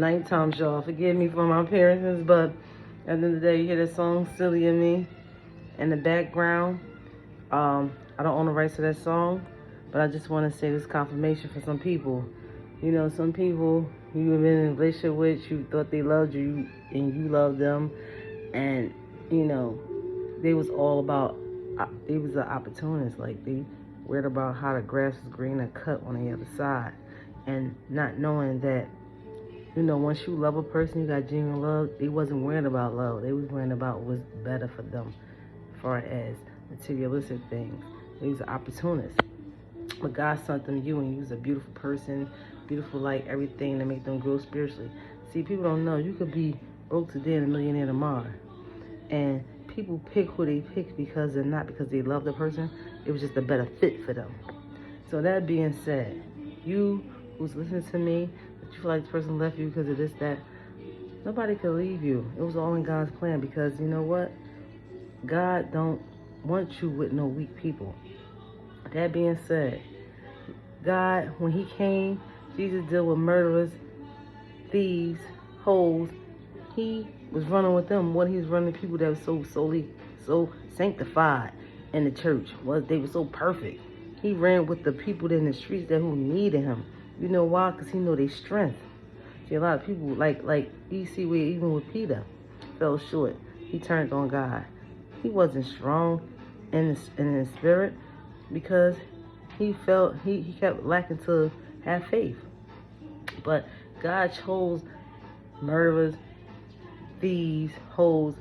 Nighttime, y'all. Forgive me for my appearances, but at the end of the day, you hear the song "Silly of Me" in the background. I don't own the rights to that song, but I just want to say this confirmation for some people. You know, some people you've been in a relationship with, you thought they loved you and you loved them, and you know, they was all about. They was an opportunist. Like they worried about how the grass is greener cut on the other side, and not knowing that once you love a person, you got genuine love. They wasn't worrying about love. They was worrying about what's better for them, as far as materialistic things. They was an opportunist. But God sent them you, and you was a beautiful person, beautiful like everything to make them grow spiritually. See, people don't know you could be broke today and a millionaire tomorrow, and people pick who they pick because they're not because they love the person. It was just a better fit for them. So that being said, you who's listening to me, that you feel like this person left you because of this, that, nobody could leave you. It was all in God's plan because you know what? God don't want you with no weak people. That being said, God, when he came, Jesus dealt with murderers, thieves, hoes. He was running with them. What he was running people that were so sanctified in the church. They were so perfect. He ran with the people in the streets that who needed him. You know why? Because he know their strength. See, a lot of people, like you see where even with Peter, fell short. He turned on God. He wasn't strong in his spirit because he kept lacking to have faith. But God chose murderers, thieves, hoes,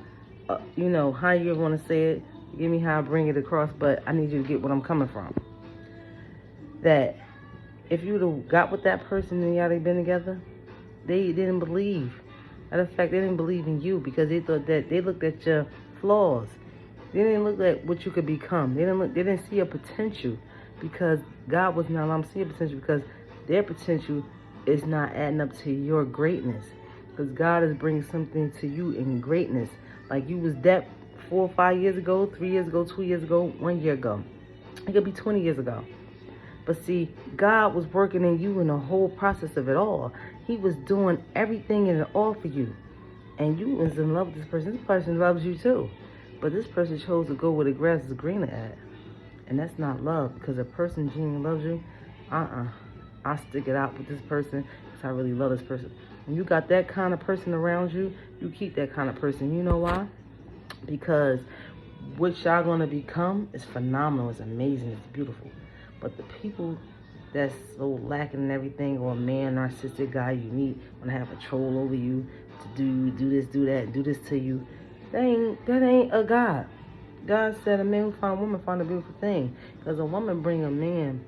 how you want to say it. Give me how I bring it across, but I need you to get what I'm coming from. That if you'd have got with that person and y'all they been together, they didn't believe. Matter of fact, they didn't believe in you because they thought that they looked at your flaws. They didn't look at what you could become. They didn't see your potential because God was not allowing them to see your potential because their potential is not adding up to your greatness. Because God is bringing something to you in greatness. Like you was that 4 or 5 years ago, 3 years ago, 2 years ago, 1 year ago. It could be 20 years ago. But see, God was working in you in the whole process of it all. He was doing everything in it all for you. And you was in love with this person. This person loves you too. But this person chose to go where the grass is greener at. And that's not love. Because a person genuinely loves you, I stick it out with this person because I really love this person. When you got that kind of person around you, you keep that kind of person. You know why? Because what y'all going to become is phenomenal. It's amazing. It's beautiful. But the people that's so lacking in everything, or a man, narcissistic guy you meet, want to have control over you, to do this, do that, do this to you, that ain't a God. God said a man who found a woman found a beautiful thing. Because a woman bring a man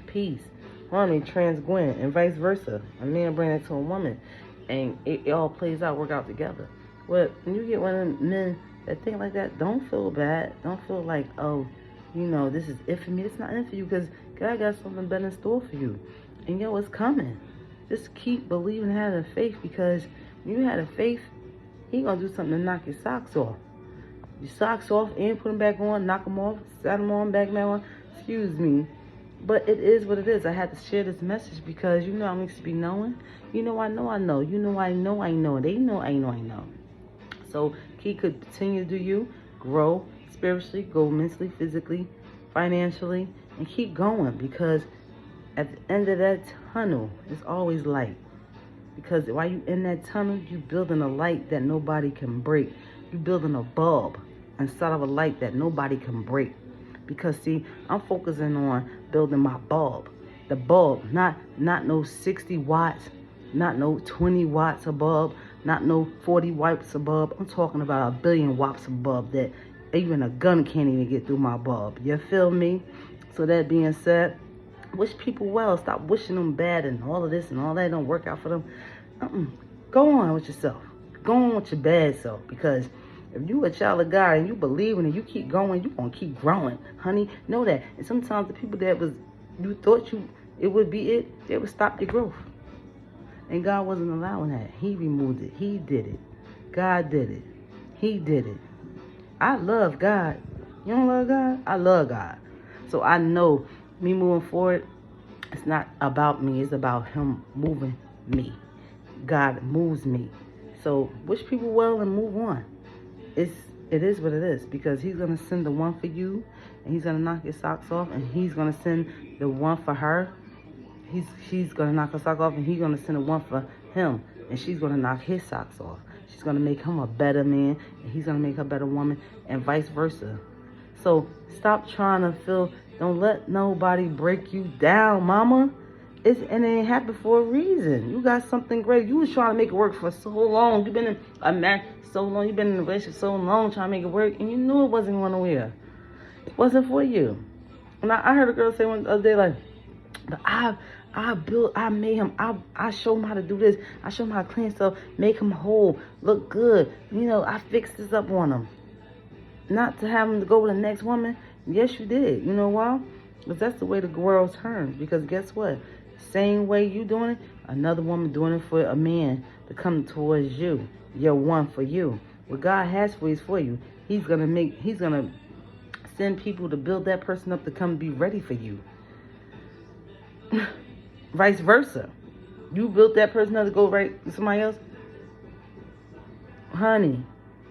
peace, harmony, transgwen, and vice versa. A man bring that to a woman. And it all plays out, work out together. But when you get one of them men that think like that, don't feel bad. Don't feel like, oh, this is it for me. It's not it for you because God got something better in store for you. And it's coming. Just keep believing and having faith because when you have faith, he going to do something to knock your socks off. Your socks off and put them back on, knock them off, set them on, back on. Excuse me. But it is what it is. I had to share this message because I need to be knowing. I know. I know. I know. They know I know. So he could continue to do you, grow spiritually, go mentally, physically, financially, and keep going because at the end of that tunnel, it's always light. Because while you in that tunnel, you building a light that nobody can break. You building a bulb inside of a light that nobody can break. Because see, I'm focusing on building my bulb. The bulb, not no 60 watts, not no 20 watts a bulb, not no 40 watts a bulb. I'm talking about 1 billion watts of bulb that even a gun can't even get through my bulb. You feel me? So that being said, wish people well. Stop wishing them bad and all of this and all that don't work out for them. Go on with yourself. Go on with your bad self because if you a child of God and you believe in it, you keep going, you're going to keep growing. Honey, know that. And sometimes the people that you thought it would be it, they would stop your growth. And God wasn't allowing that. He removed it. He did it. God did it. He did it. I love God. You don't love God? I love God. So I know me moving forward, it's not about me. It's about him moving me. God moves me. So wish people well and move on. It is what it is, because he's gonna send the one for you, and he's gonna knock your socks off, and he's gonna send the one for her. She's gonna knock her sock off, and he's gonna send the one for him, and she's gonna knock his socks off. She's gonna make him a better man, and he's gonna make her a better woman, and vice versa. So stop trying to feel. Don't let nobody break you down, mama. And it ain't happened for a reason. You got something great. You was trying to make it work for so long. You've been in a marriage so long. You've been in a relationship so long trying to make it work, and you knew it wasn't going nowhere. It wasn't for you. And I heard a girl say one the other day, like, but I made him, I showed him how to do this. I showed him how to clean stuff, make him whole, look good. I fixed this up on him. Not to have him to go with the next woman. Yes, you did. You know why? Because that's the way the world turns. Because guess what? Same way you doing it, another woman doing it for a man to come towards you. You're one for you. What God has for you is for you. He's gonna send people to build that person up to come be ready for you. Vice versa. You built that person up to go right with somebody else. Honey,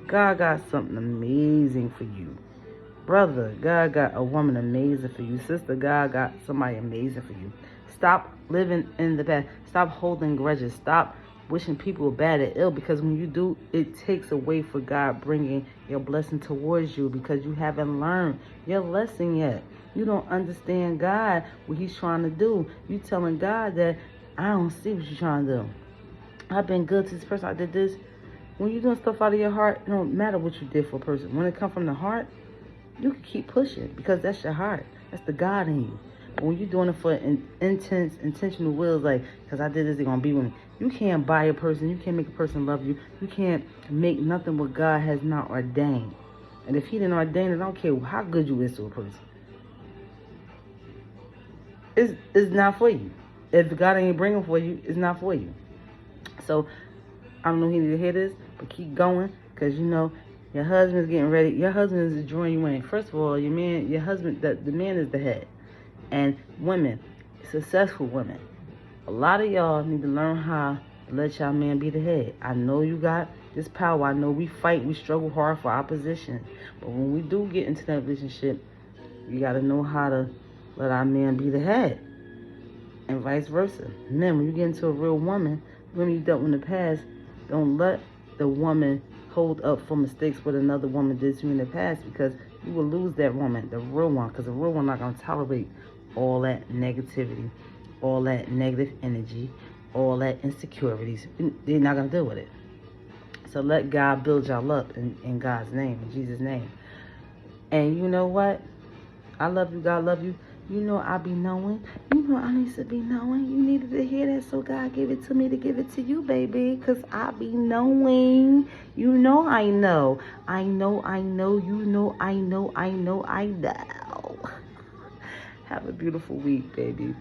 God got something amazing for you. Brother, God got a woman amazing for you. Sister, God got somebody amazing for you. Stop living in the past. Stop holding grudges. Stop wishing people bad or ill, because when you do, it takes away for God bringing your blessing towards you, because you haven't learned your lesson yet. You don't understand God, what he's trying to do. You telling God that I don't see what you're trying to do. I've been good to this person. I did this. When you're doing stuff out of your heart, it don't matter what you did for a person. When it comes from the heart, you can keep pushing, because that's your heart. That's the God in you. But when you're doing it for intentional wills, like, because I did this, they're going to be with me. You can't buy a person. You can't make a person love you. You can't make nothing what God has not ordained. And if he didn't ordain it, I don't care how good you is to a person. It's not for you. If God ain't bringing for you, it's not for you. So, I don't know if you need to hear this, but keep going, because your husband's getting ready. Your husband is drawing you in. First of all, your husband, the man is the head. And women, successful women, a lot of y'all need to learn how to let y'all man be the head. I know you got this power. I know we fight, we struggle hard for our position. But when we do get into that relationship, you got to know how to let our man be the head. And vice versa. Men, when you get into a real woman, women you dealt with in the past, don't let the woman hold up for mistakes what another woman did to you in the past, because you will lose that woman, the real one, because the real one not going to tolerate all that negativity, all that negative energy, all that insecurities. They're not going to deal with it. So let God build y'all up in God's name, in Jesus' name. And you know what? I love you. God love you. I be knowing. I need to be knowing. You needed to hear that, so God gave it to me to give it to you, baby. Because I be knowing. I know. I know. I know. I know. Have a beautiful week, baby.